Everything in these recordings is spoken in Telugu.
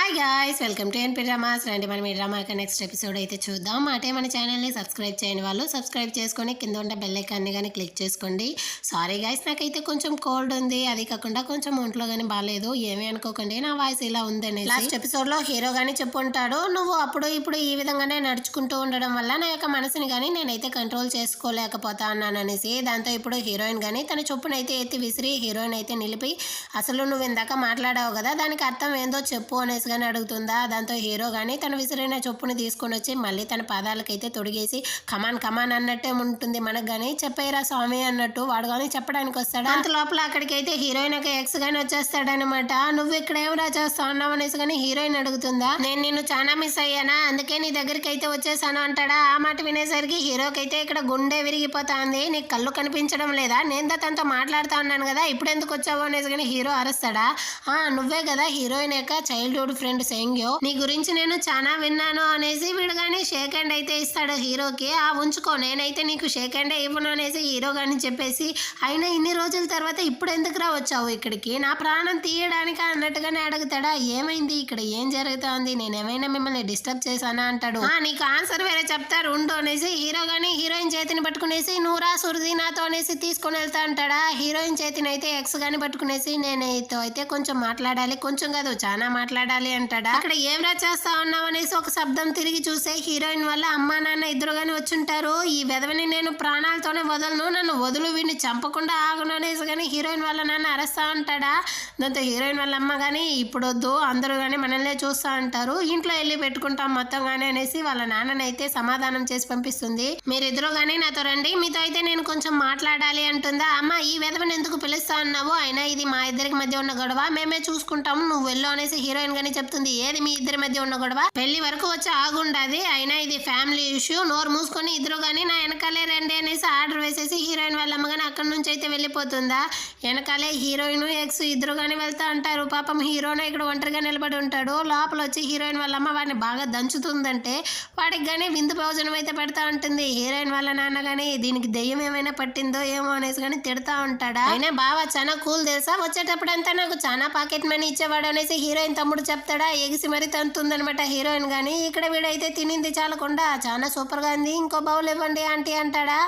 Hi guys, welcome to NP dramas. రండి మనం ఈ డ్రామా యొక్క నెక్స్ట్ ఎపిసోడ్ అయితే చూద్దాం. అంటే మన ఛానల్ని సబ్స్క్రైబ్ చేయని వాళ్ళు సబ్స్క్రైబ్ చేసుకొని కింద ఉన్న బెల్ ఐకాన్ని కానీ క్లిక్ చేసుకోండి. సారీ గాయ్స్, నాకైతే కొంచెం కోల్డ్ ఉంది, అది కాకుండా కొంచెం ఒంట్లో కానీ బాగాలేదు, ఏమీ అనుకోకండి నా వాయిస్ ఇలా ఉందని. లాస్ట్ ఎపిసోడ్లో హీరో కానీ చెప్పుంటాడు, నువ్వు అప్పుడు ఇప్పుడు ఈ విధంగానే నడుచుకుంటూ ఉండడం వల్ల నా యొక్క మనసుని కానీ నేనైతే కంట్రోల్ చేసుకోలేకపోతా అన్నాను అనేసి. దాంతో ఇప్పుడు హీరోయిన్ కానీ తన చొప్పునైతే ఎత్తి విసిరి హీరోయిన్ అయితే నిలిపి, అసలు నువ్వు ఇందాక మాట్లాడావు కదా, దానికి అర్థం ఏందో చెప్పు అనేసి కానీ అడుగుతుందా. దాంతో హీరో కానీ తన విసిరిన చొప్పుని తీసుకొని వచ్చి మళ్ళీ తన పాదాలకైతే తొడిగేసి కమాన్ కమాన్ అన్నట్టే ఉంటుంది మనకు కానీ, చెప్పేరా స్వామి అన్నట్టు వాడు కానీ చెప్పడానికి వస్తాడు. అంత లోపల అక్కడికైతే హీరోయిన్ ఒక ఎక్స్ కానీ వచ్చేస్తాడనమాట. నువ్వు ఇక్కడ ఏమరా చేస్తా ఉన్నావు అనేసి కానీ హీరోయిన్ అడుగుతుందా. నేను నిన్ను చాలా మిస్ అయ్యానా, అందుకే నీ దగ్గరికి అయితే వచ్చేసాను అంటాడా. ఆ మాట వినేసరికి హీరోకి అయితే ఇక్కడ గుండె విరిగిపోతాంది. నీకు కళ్ళు కనిపించడం లేదా, నేను తనతో మాట్లాడుతా ఉన్నాను కదా, ఇప్పుడు ఎందుకు వచ్చావు అనేసి కానీ హీరో అరుస్తాడా. నువ్వే కదా హీరోయిన్ యొక్క చైల్డ్హుడ్ ఫ్రెండ్ సెంగ్యో, నీ గురించి నేను చాలా విన్నాను అనేసి వీడు కానీ షేక్ హ్యాండ్ అయితే ఇస్తాడు హీరోకి. ఉంచుకో, నేనైతే నీకు షేక్ హ్యాండ్ ఇవ్వను అనేసి హీరో కానీ చెప్పేసి, అయినా ఇన్ని రోజుల తర్వాత ఇప్పుడు ఎందుకురా వచ్చావు ఇక్కడికి, నా ప్రాణం తీయడానికి అన్నట్టుగానే అడుగుతాడా. ఏమైంది ఇక్కడ, ఏం జరుగుతోంది, నేనేమైనా మిమ్మల్ని డిస్టర్బ్ చేశానా అంటాడు. నీకు ఆన్సర్ వేరే చెప్తారు ఉండు అనేసి హీరో కానీ హీరోయిన్ చేతిని పట్టుకునేసి నూరా సురది నాతో అనేసి తీసుకొని వెళ్తా అంటాడా. హీరోయిన్ చేతిని అయితే ఎక్స్ గాని పట్టుకునేసి, నేను అయితే కొంచెం మాట్లాడాలి, కొంచెం కాదు చాలా మాట్లాడాలి అంటాడా. అక్కడ ఏం రా చేస్తా ఉన్నావు అనేసి ఒక శబ్దం తిరిగి చూసే హీరోయిన్ వల్ల అమ్మా నాన్న ఇద్దరు గాని వచ్చుంటారు. ఈ వెధవని నేను ప్రాణాలతోనే వదలను, నన్ను వదులు, వీడిని చంపకుండా ఆగును అనేసి కానీ హీరోయిన్ వాళ్ళ నాన్న అరస్తా ఉంటాడా. దాంతో హీరోయిన్ వాళ్ళ అమ్మ కానీ ఇప్పుడు వద్దు, అందరూ కానీ మనల్నే చూస్తా అంటారు, ఇంట్లో వెళ్ళి పెట్టుకుంటాం మొత్తం కానీ అనేసి వాళ్ళ నాన్ననైతే సమాధానం చేసి పంపిస్తుంది. మీరిద్దరు కానీ నాతో రండి, మీతో అయితే నేను కొంచెం మాట్లాడాలి అంటుందా. అమ్మ ఈ వెధవని ఎందుకు పిలుస్తా అన్నావు, అయినా ఇది మా ఇద్దరికి మధ్య ఉన్న గొడవ, మేమే చూసుకుంటాము, నువ్వు వెళ్ళు అనేసి హీరోయిన్ గానీ చెప్తుంది. ఏది మీ ఇద్దరి మధ్య ఉన్న గొడవ, పెళ్లి వరకు వచ్చి ఆగుండది, అయినా ఇది ఫ్యామిలీ ఇష్యూ, నోరు మూసుకొని ఇద్దరు కానీ నా వెనకాలే రండి అనేసి ఆర్డర్ వేసేసి హీరోయిన్ వాళ్ళ అమ్మ కానీ అక్కడి నుంచి అయితే వెళ్ళిపోతుందా. వెనకాలే హీరోయిన్ ఎక్స్ ఇద్దరు కానీ వెళ్తా అంటారు. పాపం హీరోనే ఇక్కడ ఒంటరిగా నిలబడి ఉంటాడు. లోపల వచ్చి హీరోయిన్ వాళ్ళ అమ్మ వాడిని బాగా దంచుతుందంటే వాడికి కానీ విందు భోజనం అయితే పెడతా ఉంటుంది. హీరోయిన్ వాళ్ళ నాన్న కానీ దీనికి దెయ్యం ఏమైనా పట్టిందో ఏమో అనేసి కానీ తిడతా ఉంటాడా. అయినా బావా చాలా కూల్ తెలుసా, వచ్చేటప్పుడు అంతా నాకు చాలా పాకెట్ మనీ ఇచ్చేవాడు అనేసి హీరోయిన్ తమ్ముడు చెప్తాడా. ఎగిసి మరీ తంతుందనమాట హీరోయిన్ కానీ. ఇక్కడ వీడైతే తినింది చాలకుండా చాలా సూపర్ గా ఉంది, ఇంకో బౌల్ ఇవ్వండి ఆంటీ అంటాడా.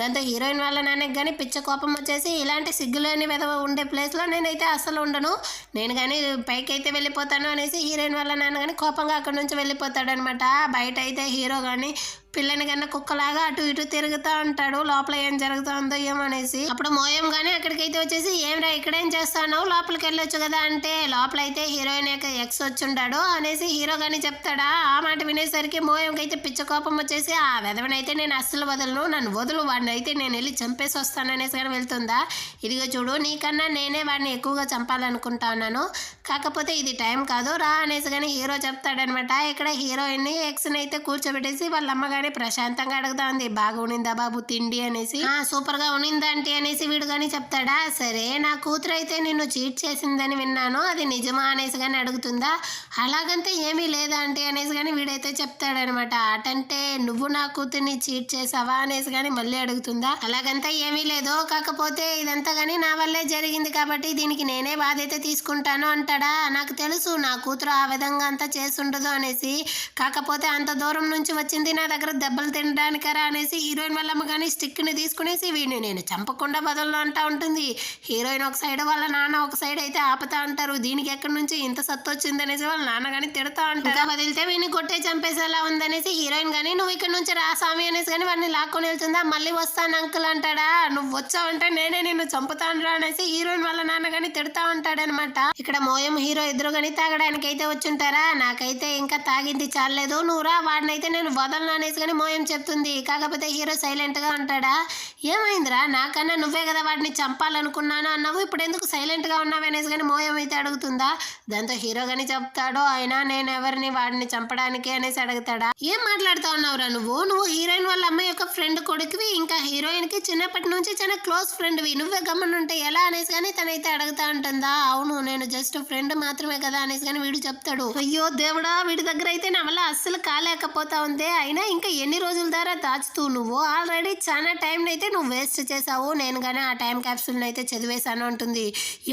దాంతో హీరోయిన్ వాళ్ళ నాన్నకి కానీ పిచ్చ కోపం వచ్చేసి, ఇలాంటి సిగ్గులేని విధవ ఉండే ప్లేస్ లో నేనైతే అస్సలు ఉండను, నేను కానీ పైకి అయితే వెళ్ళిపోతాను అనేసి హీరోయిన్ వాళ్ళ నాన్న కానీ కోపంగా అక్కడ నుంచి వెళ్ళిపోతాడు అనమాట. బయట అయితే హీరో కానీ పిల్లని కన్నా కుక్కలాగా అటు ఇటు తిరుగుతూ ఉంటాడు, లోపల ఏం జరుగుతుందో ఏమో అనేసి. అప్పుడు మోయం గానీ అక్కడికైతే వచ్చేసి, ఏమిరా ఇక్కడేం చేస్తాను, లోపలికి వెళ్ళొచ్చు కదా అంటే, లోపలైతే హీరోయిన్ యొక్క ఎక్స్ వచ్చుంటాడు అనేసి హీరో గానీ చెప్తాడా. ఆ మాట వినేసరికి మోయంకి అయితే పిచ్చ కోపం వచ్చేసి, ఆ వెధవనైతే నేను అస్సలు వదలను, నన్ను వదులు, వాడిని అయితే నేను వెళ్ళి చంపేసి వస్తాను అనేసి కానీ వెళ్తుందా. ఇదిగో చూడు, నీకన్నా నేనే వాడిని ఎక్కువగా చంపాలనుకుంటా ఉన్నాను, కాకపోతే ఇది టైం కాదు రా అనేసి కానీ హీరో చెప్తాడనమాట. ఇక్కడ హీరోయిన్ ని ఎక్స్ని అయితే కూర్చోబెట్టేసి వాళ్ళ అమ్మగారి ప్రశాంతంగా అడుగుతా ఉంది, బాగా ఉనిందా బాబు తిండి అనేసి. సూపర్ గా ఉనిందా అంటే అనేసి వీడు కానీ చెప్తాడా. సరే, నా కూతురు అయితే నిన్ను చీట్ చేసిందని విన్నాను, అది నిజమా అనేసి కానీ అడుగుతుందా. అలాగంటే ఏమీ లేదా అంటే అనేసి కానీ వీడైతే చెప్తాడనమాట. అటంటే నువ్వు నా కూతుర్ని చీట్ చేసావా అనేసి కానీ మళ్ళీ అడుగుతుందా. అలాగంతా ఏమీ లేదు, కాకపోతే ఇదంతా కానీ నా వల్లే జరిగింది కాబట్టి దీనికి నేనే బాధ్యత తీసుకుంటాను అంటాడా. నాకు తెలుసు నా కూతురు ఆ విధంగా అంతా చేసుండదు అనేసి, కాకపోతే అంత దూరం నుంచి వచ్చింది నా దగ్గర దెబ్బలు తినడానికరా అనేసి హీరోయిన్ వాళ్ళ అమ్మ కానీ స్టిక్ ని తీసుకునేసి వీడిని నేను చంపకుండా బదులు అంటా ఉంటుంది. హీరోయిన్ ఒక సైడ్ వాళ్ళ నాన్న ఒక సైడ్ అయితే ఆపుతా అంటారు. దీనికి ఎక్కడి నుంచి ఇంత సత్తు వచ్చింది అనేసి వాళ్ళ నాన్న కానీ తిడతా అంటారు. వదిలితే వీడిని కొట్టే చంపేసేలా ఉందనేసి హీరోయిన్ కానీ, నువ్వు ఇక్కడ నుంచి రా స్వామి అనేసి కానీ వాడిని లాక్కొని వెళ్తుందా. మళ్ళీ వస్తాను అంకుల్ అంటాడా. నువ్వు వచ్చావంటే నేనే నిన్ను చంపుతాను రా అనేసి హీరోయిన్ వాళ్ళ నాన్న కానీ తిడతా ఉంటాడనమాట. ఇక్కడ మోయం హీరో ఇద్దరు కానీ తాగడానికి అయితే వచ్చుంటారా. నాకైతే ఇంకా తాగింది చాలేదు, నువ్వు రా, వాడినైతే నేను వదలను అనేసి కానీ మోయం చెప్తుంది. కాకపోతే హీరో సైలెంట్ గా ఉంటాడా. ఏమైందిరా, నాకన్నా నువ్వే కదా వాడిని చంపాలనుకున్నాను అన్నావు, ఇప్పుడు ఎందుకు సైలెంట్ గా ఉన్నావు అనేసి కానీ మోయం అయితే అడుగుతుందా. దాంతో హీరో గాని చెప్తాడు, అయినా నేను ఎవరిని వాడిని చంపడానికి అనేసి అడుగుతాడా. ఏం మాట్లాడుతా ఉన్నావురా నువ్వు హీరోయిన్ వాళ్ళ అమ్మ యొక్క ఫ్రెండ్ కొడుకువి, ఇంకా హీరోయిన్ కి చిన్నప్పటి నుంచి చాలా క్లోజ్ ఫ్రెండ్వి, నువ్వే గమ్మనుంటే ఎలా అనేసి కానీ తనైతే అడుగుతా ఉంటుందా. అవును, నేను జస్ట్ ఫ్రెండ్ మాత్రమే కదా అనేసి కానీ వీడు చెప్తాడు. అయ్యో దేవుడా, వీడి దగ్గర అయితే నా వల్ల అస్సలు కాలేకపోతా ఉంది, అయినా ఇంకా ఎన్ని రోజుల ద్వారా దాచుతూ నువ్వు ఆల్రెడీ చాలా టైం అయితే నువ్వు వేస్ట్ చేసావు, నేను కానీ ఆ టైం క్యాప్సూల్ని అయితే చదివేశాను అంటుంది.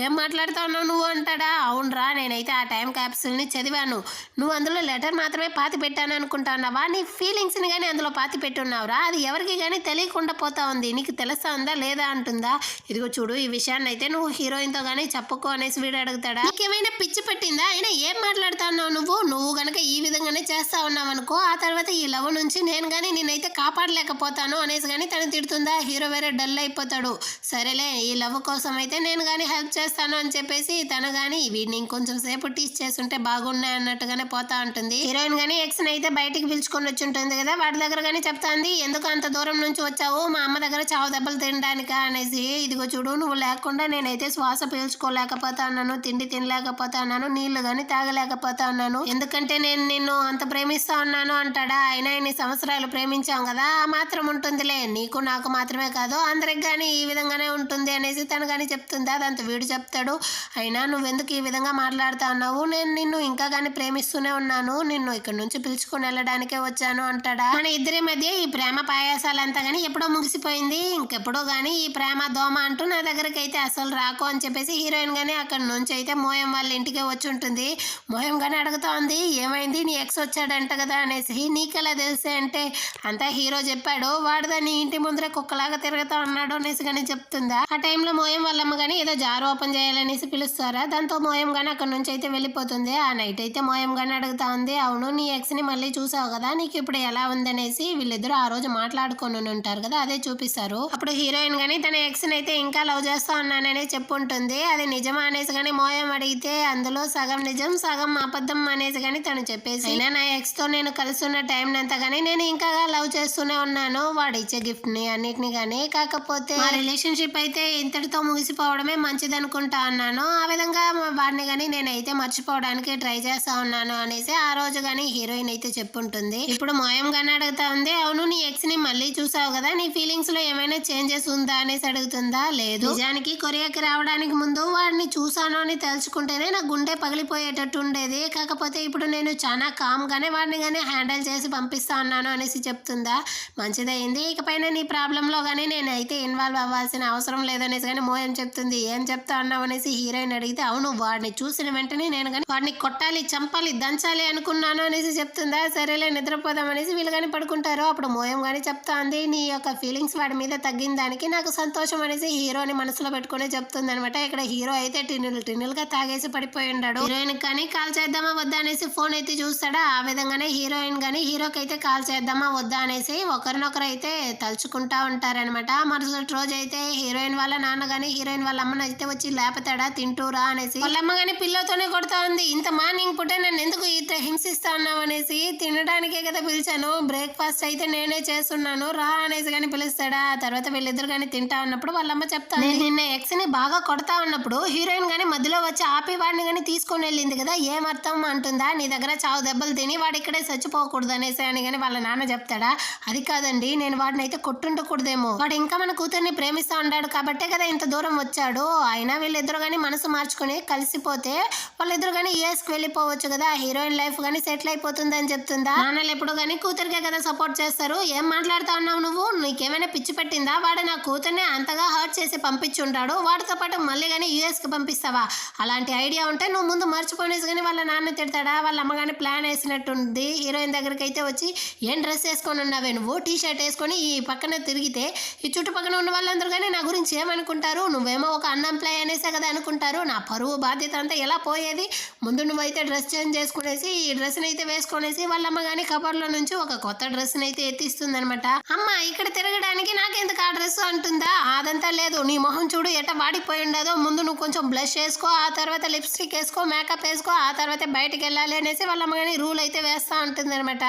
ఏం మాట్లాడుతున్నావు నువ్వు అంటాడా. అవునరా, నేనైతే ఆ టైం క్యాప్సూల్ని చదివాను. నువ్వు అందులో లెటర్ మాత్రమే పాతి పెట్టాను అనుకుంటున్నావా, నీ ఫీలింగ్స్ని కానీ అందులో పాతి పెట్టున్నావురా, అది ఎవరికి కానీ తెలియకుండా పోతా ఉంది, నీకు తెలుస్తా ఉందా లేదా అంటుందా. ఇదిగో చూడు, ఈ విషయాన్ని అయితే నువ్వు హీరోయిన్తో కానీ చెప్పుకో అనేసి వీడు అడుగుతాడా. నీకేమైనా పిచ్చి పెట్టిందా, అయినా ఏం మాట్లాడుతున్నావు నువ్వు గనక ఈ విధంగానే చేస్తా ఉన్నావు అనుకో, ఆ తర్వాత ఈ లవ్ నుంచి నేను కానీ నేనైతే కాపాడలేకపోతాను అనేసి కానీ తను తిడుతుందా. హీరో వేరే డల్ అయిపోతాడు. సరేలే, ఈ లవ్ కోసం అయితే నేను కానీ హెల్ప్ చేస్తాను అని చెప్పేసి తను కానీ వీడిని ఇంకొంచెం సేపు టీచ్ చేస్తుంటే బాగున్నాయి అన్నట్టుగానే పోతా ఉంటుంది. హీరోయిన్ కానీ ఎక్స్ని అయితే బయటికి పిలుచుకొని వచ్చి ఉంటుంది కదా, వాడి దగ్గర కానీ చెప్తాంది, ఎందుకు అంత దూరం నుంచి వచ్చావు, మా అమ్మ దగ్గర చావు దెబ్బలు తినడానికా అనేసి. ఇదిగో చూడు, నువ్వు లేకుండా నేనైతే శ్వాస పీల్చుకోలేకపోతా ఉన్నాను, తిండి తినలేకపోతా ఉన్నాను, నీళ్లు కానీ తాగలేకపోతా ఉన్నాను, ఎందుకంటే నేను నిన్ను అంత ప్రేమిస్తా ఉన్నాను అంటాడా. అయినా ఇన్ని సంవత్సరాలు ప్రేమించాం కదా, ఆ మాత్రం ఉంటుందిలే, నీకు నాకు మాత్రమే కాదు అందరికి కానీ ఈ విధంగానే ఉంటుంది అనేసి తను కానీ చెప్తుందా. దాంతో వీడు చెప్తాడు, అయినా నువ్వెందుకు ఈ విధంగా మాట్లాడుతా ఉన్నావు, నేను నిన్ను ఇంకా కానీ ప్రేమిస్తూనే ఉన్నాను, నిన్ను ఇక్కడ నుంచి పిలుచుకొని వెళ్ళడానికే వచ్చాను అంటాడా. మన ఇద్దరి మధ్య ఈ ప్రేమ పాయాసాలంతా కానీ ఎప్పుడో ముగిసిపోయింది, ఇంకెప్పుడో కానీ ఈ ప్రేమ దోమ అంటూ నా దగ్గరికి అయితే అసలు రాకు అని చెప్పేసి హీరోయిన్ కానీ అక్కడ నుంచి అయితే మోయం వాళ్ళ ఇంటికే వచ్చి ఉంటుంది. మోయం కానీ అడుగుతా ఉంది, ఏమైంది నీ ఎక్స్ వచ్చాడంట కదా అనేసి. నీకెలా తెలిసే అంటే, అంతా హీరో చెప్పాడు, వాడు దాన్ని ఇంటి ముందరే కుక్కలాగా తిరుగుతా ఉన్నాడు అనేసి కానీ చెప్తుందా. ఆ టైంలో మోయం వాళ్ళమ్మ కానీ ఏదో జార్ ఓపెన్ చేయాలనేసి పిలుస్తారా. దాంతో మోయం కానీ అక్కడ నుంచి అయితే వెళ్ళిపోతుంది. ఆ నైట్ అయితే మోయం కానీ అడుగుతా ఉంది, అవును నీ ఎక్స్ని మళ్ళీ చూసావు కదా, నీకు ఇప్పుడు ఎలా ఉంది అనేసి. వీళ్ళిద్దరూ ఆ రోజు మాట్లాడుకొని ఉంటారు కదా, అదే చూపిస్తారు. అప్పుడు హీరోయిన్ కానీ తన ఎక్స్ని అయితే ఇంకా లవ్ చేస్తా ఉన్నానని చెప్పుంటుంది. అది నిజమా అనేసి కానీ మోయం అడిగితే, అందులో సగం నిజం సగం అబద్ధం అనేసి కానీ తను చెప్పేసి, అయినా నా ఎక్స్ తో నేను కలిసి ఉన్న టైం అంతా కానీ నేను ఇంకా లవ్ చేస్తూనే ఉన్నాను, వాడు ఇచ్చే గిఫ్ట్ ని అన్నిటిని కానీ, కాకపోతే మా రిలేషన్షిప్ అయితే ఇంతటితో ముగిసిపోవడమే మంచిది అనుకుంటా ఉన్నాను, ఆ విధంగా వాడిని కానీ నేనైతే మర్చిపోవడానికి ట్రై చేస్తా ఉన్నాను అనేసి ఆ రోజు కానీ హీరోయిన్ అయితే చెప్పుంటుంది. ఇప్పుడు మోయం కానీ అడుగుతా ఉంది, అవును నీ ఎక్స్ ని మళ్ళీ చూసావు కదా, నీ ఫీలింగ్స్ లో ఏమైనా చేంజెస్ ఉందా అనేసి అడుగుతుందా. లేదు, నిజానికి కొరియాకి రావడానికి ముందు వాడిని చూసాను అని తెలుసుకుంటేనే నా గుండె పగిలిపోయేటట్టు ఉండేది, కాకపోతే ఇప్పుడు నేను చాలా కామ్ గానే వాడిని కానీ హ్యాండిల్ చేసి పంపిస్తా ఉన్నాను అనేసి చెప్తుందా. మంచిదైంది, ఇకపైన నీ ప్రాబ్లంలో కానీ నేనైతే ఇన్వాల్వ్ అవ్వాల్సిన అవసరం లేదనేసి కానీ మోయం చెప్తుంది. ఏం చెప్తా అన్నావు అనేసి హీరోయిన్ అడిగితే, అవును వాడిని చూసిన వెంటనే నేను కానీ వాడిని కొట్టాలి చంపాలి దంచాలి అనుకున్నాను అనేసి చెప్తుందా. సరేలే నిద్రపోదాం అనేసి వీళ్ళు కానీ పడుకుంటారు. అప్పుడు మోయం కానీ చెప్తా ఉంది, నీ యొక్క ఫీలింగ్స్ వాడి మీద తగ్గిన దానికి నాకు సంతోషం అనేసి హీరోని మనసులో పెట్టుకునే చెప్తుంది అనమాట. ఇక్కడ హీరో అయితే టిన్నులుగా తాగేసి పడిపోయి ఉన్నాడు. హీరోయిన్ కానీ కాల్ చేద్దామా వద్దా అనేసి ఫోన్ అయితే చూస్తాడా. ఆ విధంగానే హీరోయిన్ కానీ హీరోకి అయితే కాల్ చేద్దామా వద్దా అనేసి ఒకరినొకరు అయితే తలుచుకుంటా ఉంటారనమాట. మరుసటి రోజు అయితే హీరోయిన్ వాళ్ళ నాన్న కానీ హీరోయిన్ వాళ్ళ అమ్మని అయితే వచ్చి లేపుతాడా, తింటూరా అనేసి. వాళ్ళ అమ్మ కానీ పిల్లతోనే కొడతా ఉంది, ఇంత మార్నింగ్ పుట్టే నన్ను ఎందుకు ఇంత హింసిస్తా ఉన్నావు అనేసి. తినడానికే కదా పిలిచాను, బ్రేక్ఫాస్ట్ అయితే నేనే చేస్తున్నాను రా అనేసి కానీ పిలుస్తాడా. ఆ తర్వాత వీళ్ళిద్దరు కానీ తింటా ఉన్నప్పుడు వాళ్ళమ్మ చెప్తా, నిన్న ఎక్స్ ని బాగా కొడతా ఉన్నప్పుడు హీరోయిన్ కానీ మధ్యలో వచ్చి ఆపి వాడిని కానీ తీసుకొని వెళ్ళింది కదా, ఏమర్థం అంటుందా, నీ దగ్గర చావు దెబ్బలు తిని వాడు ఇక్కడే చచ్చిపోకూడదు అనేసి అని కానీ వాళ్ళ నాన్న చెప్తాడా. అది కాదండి, నేను వాడిని అయితే కొట్టుండకూడదేమో, వాడు ఇంకా మన కూతుర్ని ప్రేమిస్తా ఉన్నాడు కాబట్టే కదా ఇంత దూరం వచ్చాడు, అయినా వీళ్ళిద్దరు కానీ మనసు మార్చుకుని కలిసిపోతే వాళ్ళిద్దరు కానీ యూఎస్కి వెళ్ళిపోవచ్చు కదా, హీరోయిన్ లైఫ్ కానీ సెటిల్ అయిపోతుంది అని చెప్తుందా. నాన్నలు ఎప్పుడు కానీ కూతురికే కదా సపోర్ట్ చేస్తారు, ఏం మాట్లాడుతా ఉన్నావు నువ్వు, నీకేమైనా పిచ్చి పెట్టిందా, వాడు నా కూతుర్ని అంతగా హర్ట్ చేసి పంపించుంటాడు, వాడితో పాటు మళ్ళీ కానీ యూఎస్కి పంపిస్తావా, అలాంటి ఐడియా ఉంటే నువ్వు ముందు మర్చిపోనేసి కానీ వాళ్ళ నాన్న తిడతాడా. వాళ్ళ అమ్మ కానీ ప్లాన్ వేసినట్టుంది. హీరోయిన్ దగ్గరికి అయితే వచ్చి, ఏం డ్రెస్ వేసుకొని ఉన్నావే నువ్వు, టీ షర్ట్ వేసుకొని ఈ పక్కన తిరిగితే ఈ చుట్టుపక్కల ఉన్న వాళ్ళందరూ కానీ నా గురించి ఏమనుకుంటారు, నువ్వేమో ఒక అన్ఎంప్లాయ్ అనేసే కదా అనుకుంటారు, నా పరువు బాధ్యత అంతా ఎలా పోయేది, ముందు నువ్వైతే డ్రెస్ చేంజ్ చేసుకునేసి ఈ డ్రెస్ని అయితే వేసుకునేసి వాళ్ళమ్మ కానీ కబర్లో నుంచి ఒక కొత్త డ్రెస్ని అయితే ఎత్తిస్తుంది అనమాట. అమ్మ ఇక్కడ తిరగడానికి నాకెందుకు ఆ డ్రెస్ అంటుందా. అదంతా లేదు, నీ మొహం చూడు ఎట్ట వాడిపోయి ఉండదో, ముందు నువ్వు కొంచెం బ్లష్ వేసుకో, ఆ తర్వాత లిప్స్టిక్ వేసుకో, మేకప్ వేసుకో, ఆ తర్వాత బయటకు వెళ్ళాలి అనేసి వాళ్ళమ్మ కానీ రూల్ అయితే వేస్తూ ఉంటుంది అనమాట.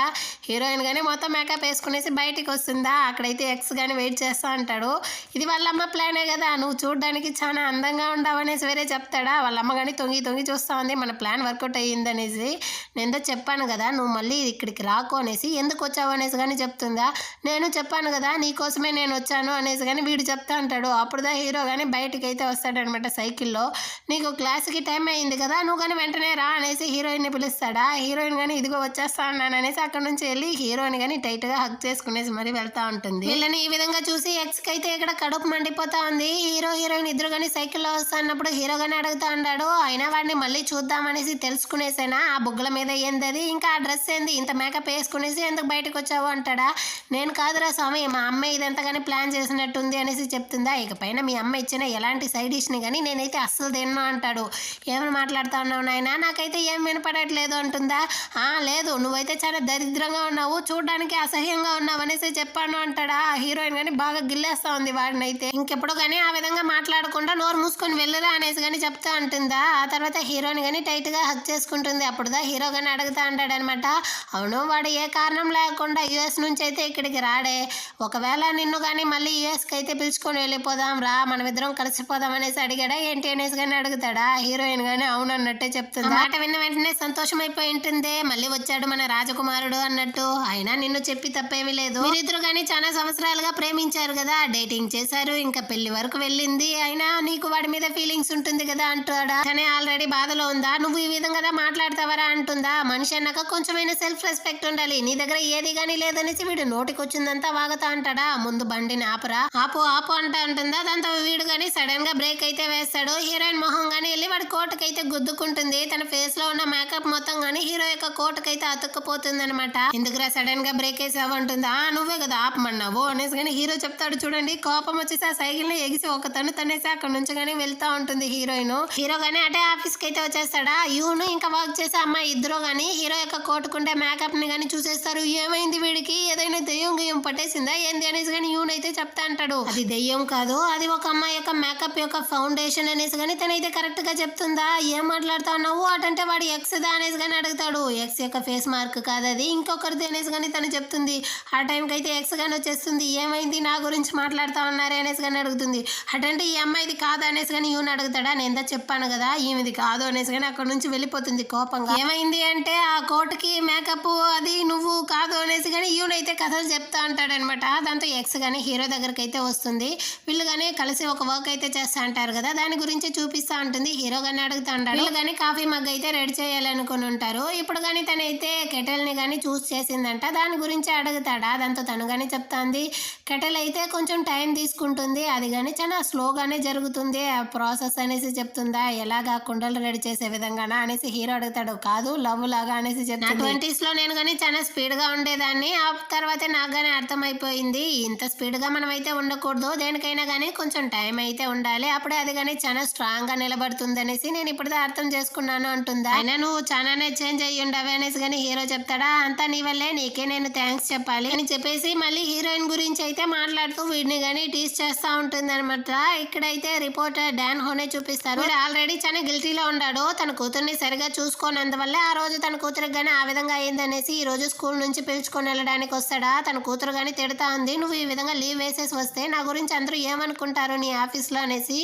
హీరోయిన్ కానీ మొత్తం మేకప్ వేసుకునేసి బయటికి వస్తుందా. అక్కడైతే ఎక్స్ కానీ వెయిట్ చేస్తూ ఉంటాడు. ఇది వాళ్ళమ్మ ప్లానే కదా, నువ్వు చూడడానికి చాలా అందంగా ఉండవు అనేసి వేరే చెప్తాడా. వాళ్ళమ్మ కానీ తొంగి చూస్తూ ఉంది, మన ప్లాన్ వర్కౌట్ అయ్యింది అనేసి. నేను చెప్పాను కదా నువ్వు మళ్ళీ ఇక్కడికి రాకు అనేసి, ఎందుకు వచ్చావు అనేసి కానీ చెప్తుందా. నేను చెప్పాను కదా నీకోసమే నేను వచ్చాను అనేసి కానీ వీడు చెప్తా ఉంటాడు. అప్పుడుదా హీరో కానీ బయటికి అయితే వస్తాడనమాట సైకిల్లో. నీకు క్లాస్కి టైం అయింది కదా, నువ్వు కానీ వెంటనే రా అనేసి హీరోయిన్ని పిలుస్తాడా. హీరోయిన్ కానీ ఇదిగో వచ్చేస్తా ఉన్నాను అనేసి అక్కడ నుంచి వెళ్ళి హీరో హీరోని కానీ టైట్ గా హక్ చేసుకునేసి మరి వెళ్తా ఉంటుంది. వీళ్ళని ఈ విధంగా చూసి ఎక్స్ కి అయితే ఇక్కడ కడుపు మండిపోతా ఉంది. హీరో హీరోయిన్ ఇద్దరు కానీ సైకిల్లో వస్తున్నప్పుడు హీరో గానీ అడుగుతా ఉన్నాడు, అయినా వాడిని మళ్ళీ చూద్దామనేసి తెలుసుకునేసేనా ఆ బుగ్గల మీద ఏంది, ఇంకా ఆ డ్రెస్ ఏంది, ఇంత మేకప్ వేసుకునేసి ఎందుకు బయటకు వచ్చావు అంటాడా. నేను కాదురా స్వామి, మా అమ్మ ఇదంతా కానీ ప్లాన్ చేసినట్టుంది అనేసి చెప్తుందా. ఇకపైన మీ అమ్మ ఇచ్చిన ఎలాంటి సైడ్ డిష్ ని కానీ నేనైతే అస్సలు తిన్ను అంటాడు. ఏమని మాట్లాడుతా ఉన్నావు నాయన, నాకైతే ఏం వినపడట్లేదు అంటుందా. లేదు, నువ్వైతే చాలా దరిద్రంగా ఉన్నావు, చూడడానికి అసహ్యంగా ఉన్నావు అనేసి చెప్పాను అంటాడా. ఆ హీరోయిన్ కానీ బాగా గిల్లేస్తా ఉంది వాడినైతే. ఇంకెప్పుడు కానీ ఆ విధంగా మాట్లాడకుండా నోరు మూసుకొని వెళ్ళురా అనేసి కానీ చెప్తా అంటుందా. ఆ తర్వాత హీరోయిన్ కానీ టైట్ గా హక్ చేసుకుంటుంది. అప్పుడుదా హీరో కానీ అడుగుతా అంటాడు అనమాట, అవును వాడు ఏ కారణం లేకుండా యుఎస్ నుంచి అయితే ఇక్కడికి రాడే, ఒకవేళ నిన్ను కానీ మళ్ళీ యుఎస్కి అయితే పిలుచుకొని వెళ్ళిపోదాం రా, మనం ఇద్దరం కలిసిపోదాం అనేసి అడిగాడా ఏంటి అనేసి కానీ అడుగుతాడా. హీరోయిన్ కానీ అవును అన్నట్టే చెప్తుంది. మాట విన్న వెంటనే సంతోషం అయిపోయి ఉంటుంది, మళ్ళీ వచ్చాడు మన రాజకుమారుడు అన్నట్టు. అయినా నిన్ను చెప్పి తప్పేమీ లేదు, మీరిద్దరు కానీ చాలా సంవత్సరాలుగా ప్రేమించారు కదా, డేటింగ్ చేశారు, ఇంకా పెళ్లి వరకు వెళ్ళింది, అయినా నీకు వాడి మీద ఫీలింగ్స్ ఉంటుంది కదా అంటాడా. కానీ ఆల్రెడీ బాధలో ఉందా, నువ్వు ఈ విధంగా మాట్లాడతావరా అంటుందా. మనిషి అన్నాక కొంచెమైనా సెల్ఫ్ రెస్పెక్ట్ ఉండాలి, నీ దగ్గర ఏది కానీ లేదనేసి వీడు నోటికి వచ్చిందంతా వాగుతా అంటాడా. ముందు బండిని ఆపురా, ఆపు ఆపు అంటా అంటుందా. దాంతో వీడు కానీ సడన్ గా బ్రేక్ అయితే వేస్తాడు. హీరోయిన్ మొహం గానీ వెళ్ళి వాడి కోటుకి అయితే గుద్దుకుంటుంది. తన ఫేస్ లో ఉన్న మేకప్ మొత్తం గానీ హీరో యొక్క కోటుకి అయితే అతుక్కుపోతుంది అనమాట. ఎందుకురా సడన్ గా బ్రేక్ వేసావు అంటుందా. నువ్వే కదా ఆపమన్నావు అనేసి కానీ హీరో చెప్తాడు. చూడండి, కోపం వచ్చేసి ఆ సైకిల్ ని ఎగిసి ఒక తను తనేసి అక్కడ నుంచి కానీ వెళ్తా ఉంటుంది హీరోయిన్. హీరో గానీ అటే ఆఫీస్ కి అయితే వచ్చేస్తాడా. యూను ఇంకా వర్క్ చేసే అమ్మాయి ఇద్దరు గానీ హీరో యొక్క కోటుకుంటే మేకప్ ని కానీ చూసేస్తారు. ఏమైంది వీడికి, ఏదైనా దెయ్యం గియ్యం పట్టేసిందా ఏంది అనేసి కానీ యూన్ అయితే చెప్తా అంటాడు. అది దెయ్యం కాదు, అది ఒక అమ్మాయి యొక్క మేకప్ యొక్క ఫౌండేషన్ అనేసి కానీ తనైతే కరెక్ట్ గా చెప్తుందా. ఏం మాట్లాడుతా ఉన్నావు అటంటే వాడు ఎక్స్ దా అనేసి కానీ అడుగుతాడు. ఎక్స్ యొక్క ఫేస్ మార్క్ కాదు అది, ఇంకొకరిది అనేసి కానీ తను చెప్తుంది. ఆ టైంకి అయితే ఎక్స్ గానీ వచ్చేస్తుంది. ఏమైంది, నా గురించి మాట్లాడుతా ఉన్నారే అనేసి కానీ అడుగుతుంది. అటంటే ఈ అమ్మాయిది కాదు అనేసి కానీ యూన్ అడుగుతాడా. నేను చెప్పాను కదా ఈమెది కాదు అనేసి కానీ అక్కడ నుంచి వెళ్ళిపోతుంది కోపంగా. ఏమైంది అంటే ఆ కోటుకి మేకప్ అది నువ్వు కాదు అనేసి కానీ యూన్ అయితే కథలు చెప్తా అంటాడనమాట. దాంతో ఎక్స్ కానీ హీరో దగ్గరికి అయితే వస్తుంది. వీళ్ళు కానీ కలిసి ఒక వర్క్ అయితే చేస్తా అంటారు కదా, దాని గురించి చూపిస్తా ఉంటుంది. హీరో గానీ అడుగుతా అంటాడు. వీళ్ళు కానీ కాఫీ మగ్ అయితే రెడీ చేయాలనుకుని ఉంటారు. ఇప్పుడు కానీ తనైతే కెటల్ ని కానీ చూస్ చేసిందంట, దాని గురించి అడుగుతాడా. దాంతో తను కానీ చెప్తాంది కెటల్ అయితే కొంచెం టైం తీసుకుంటుంది, అది కానీ చాలా స్లోగానే జరుగుతుంది ఆ ప్రాసెస్ అనేసి చెప్తుందా. ఎలాగా కుండలు రెడీ చేసే విధంగానా అనేసి హీరో అడుగుతాడు. కాదు, లవ్ లాగా అనేసి చెప్తుంది. 20s లో నేను కానీ చాలా స్పీడ్ గా ఉండేదాన్ని, ఆ తర్వాత నాకు కానీ అర్థమైపోయింది ఇంత స్పీడ్ గా మనం అయితే ఉండకూడదు, దేనికైనా కానీ కొంచెం టైం అయితే ఉండాలి, అప్పుడే అది కానీ చాలా స్ట్రాంగ్ గా నిలబడుతుంది అనేసి నేను ఇప్పుడే అర్థం చేసుకున్నాను అంటుందా. అయినా నువ్వు చాలానే చేంజ్ అయ్యి ఉండవు అనేసి కానీ హీరో చెప్తాడా. అంతా నీ వల్లే, నీకే నేను థ్యాంక్స్ చెప్పాలి అని చెప్పేసి మళ్ళీ హీరోయిన్ గురించి అయితే మాట్లాడుతూ వీడిని కానీ టీస్ చేస్తా ఉంటుంది అనమాట. ఇక్కడైతే రిపోర్టర్ డాన్ హోనే చూపిస్తారు. వీడు ఆల్రెడీ చాలా గిల్టీలో ఉన్నాడు, తన కూతుర్ని సరిగా చూసుకోనందువల్ల ఆ రోజు తన కూతురికి గానీ ఆ విధంగా అయిందనేసి ఈ రోజు స్కూల్ నుంచి పిలుచుకొని వెళ్ళడానికి వస్తాడా. తన కూతురు గానీ తిడతా ఉంది, నువ్వు ఈ విధంగా లీవ్ వేసేసి వస్తే నా గురించి అందరూ ఏమనుకుంటారు నీ ఆఫీస్ లో అనేసి.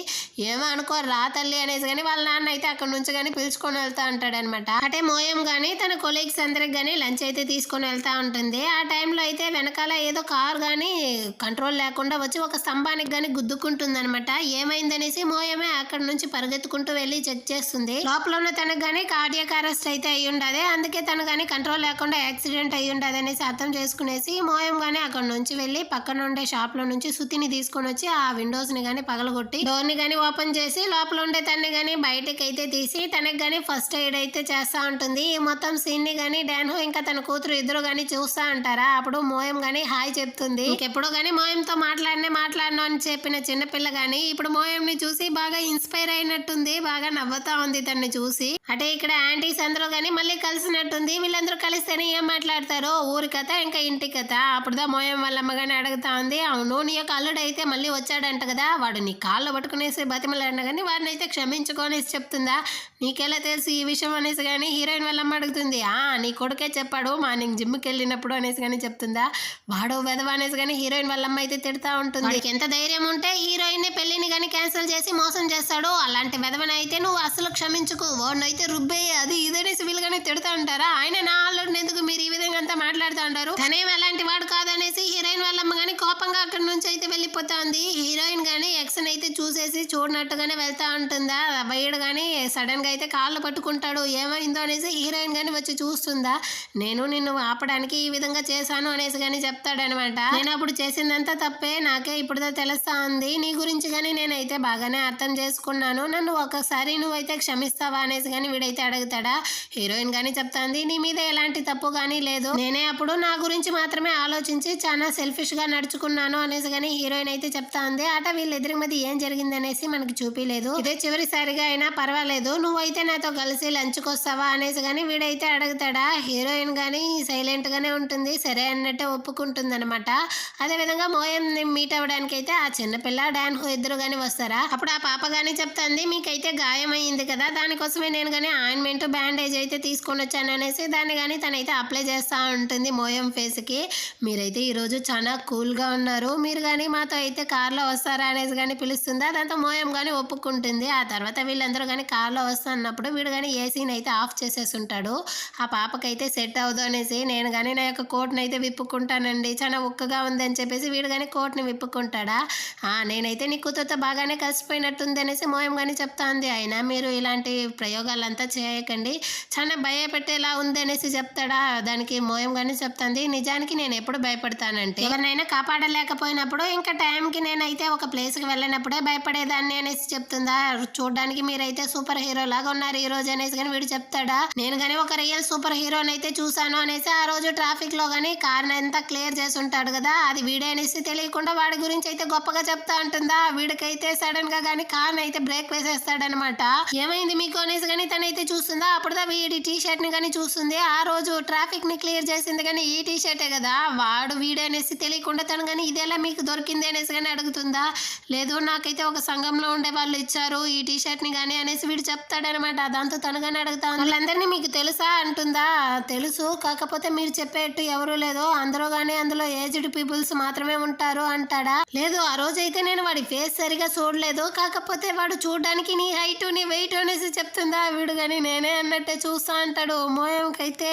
ఏమో అనుకోరు రా తల్లి అనేసి కానీ వాళ్ళ నాన్న అయితే అక్కడ నుంచి కానీ పిలుచుకొని వెళ్తా అంటాడు అనమాట. అంటే మోయం గానీ తన కొలీగ్స్ అందరికి గానీ లంచ్ అయితే తీసుకొని వెళ్తా ఉంటుంది. ఆ టైంలో అయితే వెనకాల ఏదో కార్ గానీ కంట్రోల్ లేకుండా వచ్చి ఒక స్తంభానికి గానీ గుద్దుకుంటుంది అనమాట. ఏమైందనేసి మోయమే అక్కడ నుంచి పరిగెత్తుకుంటూ వెళ్ళి చెక్ చేస్తుంది. లోపల ఉన్న తనకు గానీ కార్డియాక్ అరెస్ట్ అయితే అయ్యి ఉండదు, అందుకే తను గానీ కంట్రోల్ లేకుండా యాక్సిడెంట్ అయ్యి ఉండదు అనేసి అర్థం చేసుకునేసి మోయం గానీ అక్కడ నుంచి వెళ్ళి పక్కన ఉండే షాప్ లో నుంచి సుతిని తీసుకొని వచ్చి ఆ విండోస్ ని గానీ పగలగొట్టి డోర్ ని గానీ ఓపెన్ చేసి లోపల ఉండే తన్ని గానీ బయటకి అయితే తీసి తనకి గానీ ఫస్ట్ ఎయిడ్ అయితే చేస్తా ఉంటుంది. ఈ మొత్తం సీన్ ని గానీ డాన్హో ఇంకా తన కూతురు ఇద్దరు గానీ చూస్తా అంటారా. అప్పుడు మోయం గానీ హాయ్ చెప్తుంది. ఇంకెప్పుడు గానీ మోయంతో మాట్లాడను అని చెప్పిన చిన్నపిల్ల గానీ ఇప్పుడు మోయం ని చూసి బాగా ఇన్స్పైర్ అయినట్టుంది, బాగా నవ్వుతా ఉంది తన్ని చూసి. అంటే ఇక్కడ యాంటీస్ అందరూ గానీ మళ్ళీ కలిసినట్టుంది. వీళ్ళందరూ కలిస్తేనే ఏం మాట్లాడతారో ఊరి కథ ఇంకా ఇంటి కథ. అప్పుడుదా మోయం వాళ్ళ అమ్మగానే అడుగుతా ఉంది, అవును నీ యొక్క అల్లుడు అయితే మళ్ళీ వచ్చాడంట కదా, వాడు నీ కాళ్ళు పట్టుకునేసి బతిమలాడిన కానీ వాడిని అయితే క్షమించుకోనేసి చెప్తుందా. నీకెలా తెలుసు ఈ విషయం అనేసి కానీ హీరోయిన్ వాళ్ళ అమ్మ అడుగుతుంది. నీ కొడుకే చెప్పాడు మార్నింగ్ జిమ్కి వెళ్ళినప్పుడు అనేసి కానీ చెప్తుందా. వాడు వెధవ అనేసి కానీ హీరోయిన్ వాళ్ళ అమ్మ అయితే తిడతా ఉంటుంది. వాడికి ఎంత ధైర్యం ఉంటే హీరోయిన్ పెళ్లిని కానీ క్యాన్సిల్ చేసి మోసం చేస్తాడు, అలాంటి వెధవని అయితే నువ్వు అసలు క్షమించుకో, వాడిని అయితే రుబ్బే అది ఇదనేసి వీళ్ళుగానే తిడతా ఉంటారా. ఆయన నా అల్లుడిని ఎందుకు మీరు ఈ విధంగా అంతా మాట్లాడుతూ ఉంటారు, తనేం అలాంటి వాడు కాదనేసి హీరోయిన్ వాళ్ళమ్మ కానీ కోపంగా అక్కడి నుంచి అయితే వెళ్ళిపోతా ఉంది. హీరోయిన్ గానీ ఎక్స్ అయితే చూసేసి చూడనట్టుగానే వెళ్తా ఉంటుందా. వీడు కానీ సడన్ గా అయితే కాళ్ళు పట్టుకుంటాడు, ఏమైందో అనేసి హీరోయిన్ గానీ వచ్చి చూస్తుందా. నేను నిన్ను ఆపడానికి తప్పించుకోవడానికి ఈ విధంగా చేశాను అనేసి కానీ చెప్తాడనమాట. నేను అప్పుడు చేసిందంతా తప్పే, నాకే ఇప్పుడు తెలుస్తా ఉంది. నీ గురించి కానీ నేనైతే బాగానే అర్థం చేసుకున్నాను, నన్ను ఒకసారి నువ్వైతే క్షమిస్తావా అనేసి కానీ వీడైతే అడుగుతాడా. హీరోయిన్ కానీ చెప్తాంది, నీ మీద ఎలాంటి తప్పు కానీ లేదు, నేనే అప్పుడు నా గురించి మాత్రమే ఆలోచించి చాలా సెల్ఫిష్ గా నడుచుకున్నాను అనేసి కానీ హీరోయిన్ అయితే చెప్తా ఉంది. అట వీళ్ళిద్దరి మధ్య ఏం జరిగింది అనేసి మనకి చూపిలేదు. ఇదే చివరిసారిగా అయినా పర్వాలేదు, నువ్వైతే నాతో కలిసి లంచ్కి వస్తావా అనేసి కానీ వీడైతే అడుగుతాడా. హీరోయిన్ కానీ సైలెంట్ గానే ఉంటుంది, సరే అన్నట్టే ఒప్పుకుంటుంది అనమాట. అదే విధంగా మోయం మీట్ అవ్వడానికి అయితే ఆ చిన్నపిల్ల డాన్ ఇద్దరు గాని వస్తారా. అప్పుడు ఆ పాప గానీ చెప్తాంది, మీకైతే గాయమైంది కదా, దానికోసమే నేను కానీ ఆయింట్మెంట్ బ్యాండేజ్ అయితే తీసుకొని వచ్చాను అనేసి దాన్ని కానీ తనైతే అప్లై చేస్తూ ఉంటుంది మోయం ఫేస్కి. మీరైతే ఈరోజు చాలా కూల్గా ఉన్నారు, మీరు కానీ మాతో అయితే కార్లో వస్తారా అనేసి కానీ పిలుస్తుందా. దాంతో మోయం కానీ ఒప్పుకుంటుంది. ఆ తర్వాత వీళ్ళందరూ కానీ కార్లో వస్తా అన్నప్పుడు వీడు కానీ ఏసీని అయితే ఆఫ్ చేసేసి ఉంటాడు. ఆ పాపకైతే సెట్ అవ్వదు అనేసి నేను కానీ నా యొక్క కోట్ని అయితే విప్పుకుంటానండి, చాలా ఉక్కగా ఉందని చెప్పేసి వీడు కానీ కోట్ని విప్పుకుంటాడా. నేనైతే నీ కూతురుతో బాగానే కలిసిపోయినట్టుంది అనేసి మోయం కానీ చెప్తా ఉంది. అయినా మీరు ఇలాంటి ప్రయోగాలంతా చేయకండి, చాలా భయపెట్టేలా ఉంది అనేసి చెప్తాడా. దానికి మోయం కానీ చెప్తాంది, నిజానికి నేను ఎప్పుడు భయపడతానంటే ఎవరినైనా కాపాడలేకపోయినప్పుడు, ఇంకా టైంకి నేనైతే ఒక ప్లేస్కి వెళ్ళినప్పుడే భయపడేదాన్ని అనేసి చెప్తుందా. చూడడానికి మీరైతే సూపర్ హీరో లాగా ఉన్నారు ఈ రోజు అనేసి కానీ వీడు చెప్తాడా. నేను కానీ ఒక రియల్ సూపర్ హీరోని అయితే చూసాను అనేసి ఆ రోజు ట్రాఫిక్ లో కానీ కార్ అంతా క్లియర్ చేసి ఉంటాడు కదా, అది వీడే అనేసి తెలియకుండా వాడి గురించి అయితే గొప్పగా చెప్తా ఉంటుందా. వీడికైతే సడన్ గా కానీ కార్ అయితే బ్రేక్ వేసేస్తాడనమాట. ఏమైంది మీకు అనేసి కానీ తనైతే చూస్తుందా. అప్పుడుదా వీడి టీ షర్ట్ ని కానీ చూస్తుంది. ఆ రోజు ట్రాఫిక్ ని క్లియర్ చేసింది కానీ ఈ టీ షర్టే కదా, వాడు వీడే అనేసి తెలియకుండా తను కానీ ఇదేలా మీకు దొరికింది అనేసి కానీ అడుగుతుందా. లేదు, నాకైతే ఒక సంఘంలో ఉండే వాళ్ళు ఇచ్చారు ఈ టీ షర్ట్ ని కానీ అనేసి వీడు చెప్తాడనమాట. దాంతో తను కానీ అడుగుతా వాళ్ళందరినీ మీకు తెలుసా అంటుందా. తెలుసు, కాకపోతే మీరు చెప్పేట్టు ఎవరు లేదు, అందరూ కానీ అందులో ఏజ్డ్ పీపుల్స్ మాత్రమే ఉంటారు అంటాడా. లేదు, ఆ రోజు అయితే నేను వాడి ఫేస్ సరిగా చూడలేదు, కాకపోతే వాడు చూడడానికి నీ హైట్ నీ వెయిట్ అనేసి చెప్తుందా. వీడు కానీ నేనే అన్నట్టే చూస్తా అంటాడు. మోయంకైతే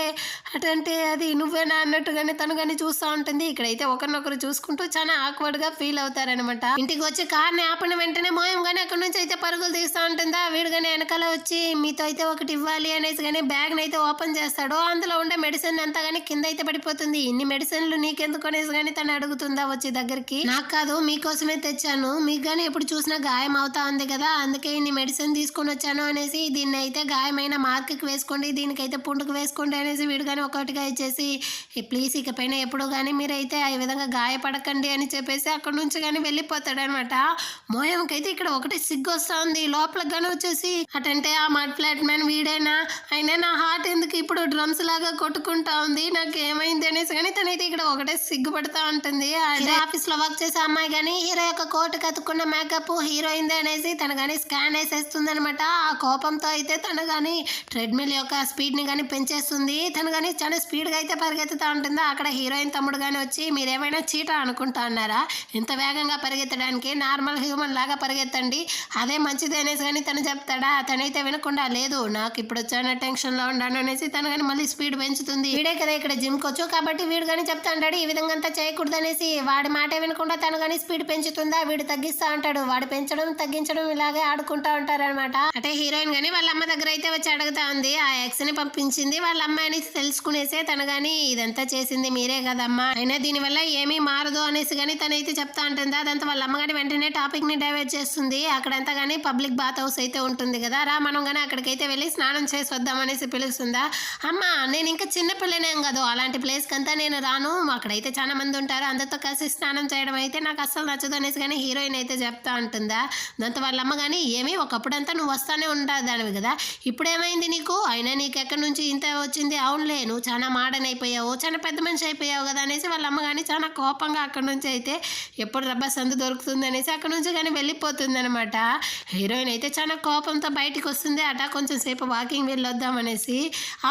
అటంటే అది నువ్వేనా అన్నట్టుగానే తను కానీ చూస్తూ ఉంటుంది. ఇక్కడైతే ఒకరినొకరు చూసుకుంటూ చాలా ఆక్వర్డ్ గా ఫీల్ అవుతారనమాట. ఇంటికి వచ్చి కార్ని ఆపిన వెంటనే మోయం కానీ అక్కడి నుంచి అయితే పరుగులు తీస్తూ ఉంటుందా. వీడు కానీ వెనకాల వచ్చి మీతో అయితే ఒకటి ఇవ్వాలి అనేసి కానీ బ్యాగ్ అయితే ఓపెన్ చేస్తాడు. అందులో ఉండే మెడిసిన్ అంతా కానీ కింద అయితే పడిపోతుంది. ఇన్ని మెడిసిన్లు నీకెందుకు అనేసి కానీ తను అడుగుతుందా వచ్చి దగ్గరికి. నాకు కాదు, మీకోసమే తెచ్చాను, మీకు కానీ ఎప్పుడు చూసినా గాయం అవుతా ఉంది కదా, అందుకే ఇన్ని మెడిసిన్ తీసుకొని వచ్చాను అనేసి దీన్ని అయితే గాయమైన మార్క్కి వేసుకోండి, దీనికైతే పుండుకు వేసుకోండి అనేసి వీడు కానీ ఒకటిగా ఇచ్చేసి ప్లీజ్ ఇకపైన ఎప్పుడు కానీ మీరైతే ఈ విధంగా గాయపడకండి అని చెప్పేసి అక్కడ నుంచి కానీ వెళ్ళిపోతాడు అనమాట. మోయంకైతే ఇక్కడ ఒకటి సిగ్గు వస్తా ఉంది. లోపలికి కానీ వచ్చేసి అటంటే ఆ మడ్ ఫ్లాట్ మ్యాన్ వీడైనా, అయినా నా హార్ట్ ఎందుకు ఇప్పుడు డ్రమ్స్ లాగా కొట్టుకుంటా ఉంది, నాకు ఏమైంది అనేసి కానీ తనైతే ఇక్కడ ఒకటే సిగ్గుపడతా ఉంటుంది. అదే ఆఫీస్ లో వర్క్ చేసే అమ్మాయి కానీ హీరో యొక్క కోట్ కతుక్కున్న మేకప్ హీరోయిన్ అనేసి తను కానీ స్కాన్ వేసేస్తుంది అనమాట. ఆ కోపంతో అయితే తను కానీ ట్రెడ్మిల్ యొక్క స్పీడ్ ని కానీ పెంచేస్తుంది. తను కానీ చాలా స్పీడ్ గా అయితే పరిగెత్తుతా ఉంటుందా. అక్కడ హీరోయిన్ తమ్ముడు కానీ వచ్చి మీరేమైనా చీట అనుకుంటా అన్నారా, ఇంత వేగంగా పరిగెత్తడానికి నార్మల్ హ్యూమన్ లాగా పరిగెత్తండి, అదే మంచిది అనేసి కానీ తను చెప్తాడా. తనైతే వినకుండా లేదు, నాకు ఇప్పుడు వచ్చాన టెన్షన్ లో ఉన్నాను అనేసి తను కానీ మళ్ళీ స్పీడ్ పెంచుతుంది. వీడే కదా ఇక్కడ జిమ్ కోచ్ కాబట్టి వీడు కానీ చెప్తా ఉంటాడు ఈ విధంగా అంతా చేయకూడదు అనేసి. వాడి మాట వినకుండా తను కానీ స్పీడ్ పెంచుతుందా, వీడు తగ్గిస్తా ఉంటాడు. వాడు పెంచడం తగ్గించడం ఇలాగే ఆడుకుంటా ఉంటారనమాట. అంటే హీరోయిన్ గానీ వాళ్ళ అమ్మ దగ్గర అయితే వచ్చి అడుగుతా ఉంది, ఆ ఎక్స్ ని పంపించింది వాళ్ళ అమ్మాయిని తెలుసుకునేసే తను గానీ ఇదంతా చేసింది మీరే కదమ్మా, అయినా దీనివల్ల ఏమీ మారదు అనేసి కానీ తనైతే చెప్తా ఉంటుంది. అదంతా వాళ్ళ అమ్మ కానీ వెంటనే టాపిక్ ని డైవర్ట్ చేస్తుంది. అక్కడంతా కానీ పబ్లిక్ బాత్ హౌస్ అయితే ఉంటుంది కదా, రా మనం కానీ అక్కడికైతే వెళ్ళి స్నానం చేసి వద్దామనేసి పిలుస్తుందా. అమ్మ నేను ఇంకా చిన్న పిల్లనేం కాదు, అలాంటి ప్లేస్ కంతా నేను రాను, అక్కడైతే చాలా మంది ఉంటారు, అందరితో కలిసి స్నానం చేయడం అయితే నాకు అస్సలు నచ్చదు అనేసి కానీ హీరోయిన్ అయితే చెప్తా ఉంటుందా. దాంతో వాళ్ళ అమ్మ కానీ ఏమి ఒకప్పుడంతా నువ్వు వస్తానే దానివి కదా, ఇప్పుడు ఏమైంది నీకు, అయినా నీకు ఎక్కడి నుంచి ఇంత వచ్చింది, అవునులే నువ్వు చాలా మోడర్న్ అయిపోయావు, చాలా పెద్ద మనిషి అయిపోయావు కదా అనేసి వాళ్ళ అమ్మ కానీ చాలా కోపంగా అక్కడి నుంచి అయితే ఎప్పుడు రబ్బా సందు దొరుకుతుంది అనేసి అక్కడి నుంచి కానీ వెళ్ళిపోతుంది అనమాట. హీరోయిన్ అయితే చాలా కోపంతో బయటికి వస్తుంది. అట కొంచెం సేపు వాకింగ్ వెళ్ళొద్దామనేసి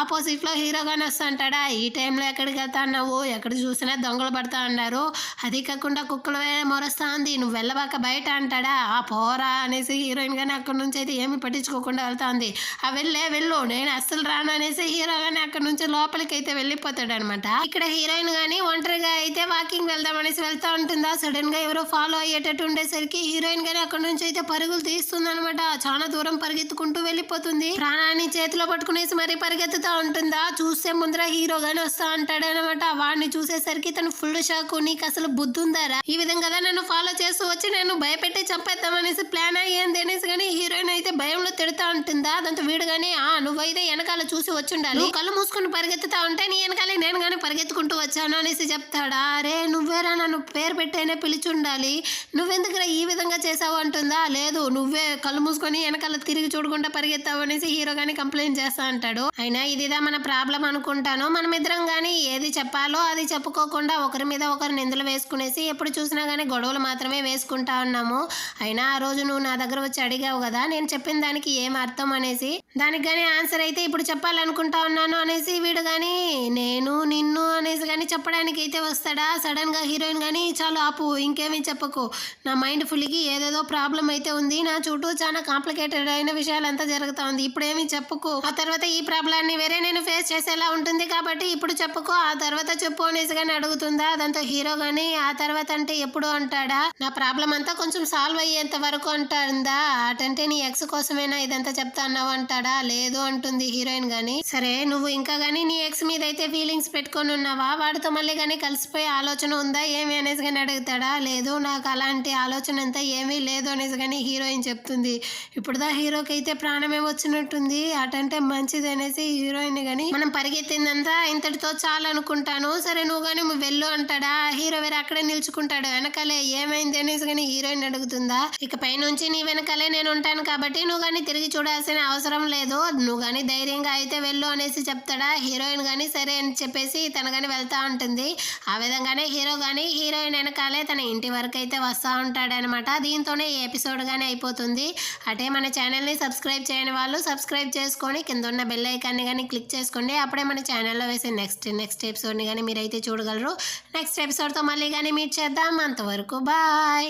ఆపోజిట్లో హీరో కానీ వస్తా అంటాడా. ఈ టైంలో ఎక్కడికి వెళ్తా అన్నావు, ఎక్కడ చూసినా దొంగలు పడతా అన్నారు, అది కాకుండా కుక్కలు మొరస్తా ఉంది, నువ్వు వెళ్ళబాక బయట అంటాడా. ఆ పోరా అనేసి హీరోయిన్ కానీ అక్కడి నుంచి అయితే ఏమి పట్టించుకోకుండా వెళ్తా ఉంది. ఆ వెళ్ళు నేను అస్సలు రాను అనేసి హీరో కానీ అక్కడ నుంచి లోపలికి అయితే వెళ్ళిపోతాడు అనమాట. ఇక్కడ హీరోయిన్ కానీ ఒంటరిగా అయితే వాకింగ్ వెళ్దాం అనేసి వెళ్తా ఉంటుందా. సడన్ గా ఎవరో ఫాలో అయ్యేటట్టు ఉండేసరికి హీరోయిన్ కానీ అక్కడ నుంచి అయితే పరుగులు తీస్తుంది అనమాట. చాలా దూరం పరిగెత్తుకుంటూ వెళ్ళిపోతుంది. ప్రాణాన్ని చేతిలో పట్టుకునేసి మరీ పరిగెత్తుతా ఉంటుందా. చూస్తే ముందర హీరో గానీ వస్తా అంటాడు అనమాట. వాడిని చూసేసరికి తను ఫుల్ షాక్. నీకు అసలు బుద్ధి ఉందారా, ఈ విధంగా నన్ను ఫాలో చేస్తూ వచ్చి నేను భయపెట్టి చంపేద్దామనేసి ప్లాన్ అయ్యింది అనేసి కానీ హీరోయిన్ అయితే భయంలో తిడతా ఉంటుందా. దాంతో వీడు గానీ నువ్వైతే వెనకాల చూసి వచ్చి ఉండాలి, కళ్ళు మూసుకుని పరిగెత్తుతా ఉంటే నీ వెనకాలే నేను కానీ పరిగెత్తుకుంటూ వచ్చాను అనేసి చెప్తాడా. అరే నువ్వేరా నన్ను పేరు పెట్టైనా పిలిచి ఉండాలి, నువ్వెందుకురా ఈ విధంగా చేసావు అంటుందా. లేదు నువ్వే కళ్ళు మూసుకొని వెనకాల తిరిగి చూడకుండా పరిగెత్తావు అనేసి హీరో గానీ కంప్లైంట్ చేస్తా అంటాడు. అయినా ఇదిదా మన ప్రాబ్లం అనుకుంటాను. మనమిద్దరం కానీ ఏది చెప్పాలో అది చెప్పుకోకుండా ఒకరి మీద ఒకరు నిందలు వేసుకునేసి ఎప్పుడు చూసినా కానీ గొడవలు మాత్రమే వేసుకుంటా ఉన్నాము. అయినా ఆ రోజు నువ్వు నా దగ్గర వచ్చి అడిగావు కదా నేను చెప్పిన దానికి ఏం అర్థం అనేసి, దానికి కానీ ఆన్సర్ అయితే ఇప్పుడు చెప్పాలనుకుంటా ఉన్నాను అనేసి వీడు కానీ నేను నిన్ను అనేసి కానీ చెప్పడానికి అయితే వస్తాడా. సడన్ గా హీరోయిన్ కానీ చాలు ఆపు, ఇంకేమీ చెప్పకు, నా మైండ్ ఫుల్కి ఏదేదో ప్రాబ్లం అయితే ఉంది, నా చుట్టూ చాలా కాంప్లికేటెడ్ అయిన విషయాలంతా జరుగుతా ఉంది, ఇప్పుడు ఏమీ చెప్పుకో, ఆ తర్వాత ఈ ప్రాబ్లాన్ని వేరే నేను ఫేస్ చేసేలా ఉంటుంది కాబట్టి ఇప్పుడు చెప్పుకో, ఆ తర్వాత చెప్పు అనేసి కానీ అడుగుతుందా. దాంతో హీరో గానీ ఆ తర్వాత అంటే ఎప్పుడు అంటాడా. నా ప్రాబ్లం అంతా కొంచెం సాల్వ్ అయ్యేంత వరకు అంటాడా. అటంటే నీ ఎక్స్ కోసమేనా ఇదంతా చెప్తా అన్నావు అంటాడా. లేదు అంటుంది హీరోయిన్ గానీ. సరే నువ్వు ఇంకా గానీ నీ ఎక్స్ మీద అయితే ఫీలింగ్స్ పెట్టుకొని ఉన్నావా, వాడితో మళ్ళీ కానీ కలిసిపోయే ఆలోచన ఉందా ఏమి అనేసి కానీ అడుగుతాడా. లేదు నాకు అలాంటి ఆలోచన అంతా ఏమీ లేదు అనేసి కానీ హీరోయిన్ చెప్తుంది. ఇప్పుడుదా హీరోకి అయితే ప్రాణమే వచ్చినట్టుంది. అటంటే మంచిది అనేసి హీరోయిన్ గానీ మనం పరిగెత్తిందంతా ఇంతటితో చాలు అనుకుంటాను, సరే నువ్వు కానీ వెళ్ళు అంటాడా. హీరో వేరే అక్కడే నిల్చుకుంటాడు. వెనకాలే ఏమైంది అనేసి కానీ హీరోయిన్ అడుగుతుందా. ఇక పైనుంచి నీ వెనకాలే నేను ఉంటాను కాబట్టి నువ్వు కానీ తిరిగి చూడాల్సిన అవసరం లేదు, నువ్వు కానీ ధైర్యంగా అయితే వెళ్ళు అనేసి చెప్తాడా. హీరోయిన్ కానీ సరే అని చెప్పేసి తన కానీ వెళ్తా ఉంటుంది. ఆ విధంగానే హీరో కానీ హీరోయిన్ వెనకాలే తన ఇంటి వరకు అయితే వస్తూ ఉంటాడనమాట. దీంతోనే ఈ ఎపిసోడ్ కానీ అయిపోతుంది. అటే మన ఛానల్ని సబ్స్క్రైబ్ చేయని వాళ్ళు సబ్స్క్రైబ్ చేసుకొని కింద ఉన్న బెల్ ఐకాన్ని కానీ క్లిక్ చేసుకోండి. అప్పుడే మన ఛానల్లో వేసే నెక్స్ట్ ఎపిసోడ్ని కానీ మీరైతే చూడగలరు. నెక్స్ట్ ఎపిసోడ్తో మళ్ళీ కానీ మీట్ చేద్దాం. అంతవరకు బాయ్.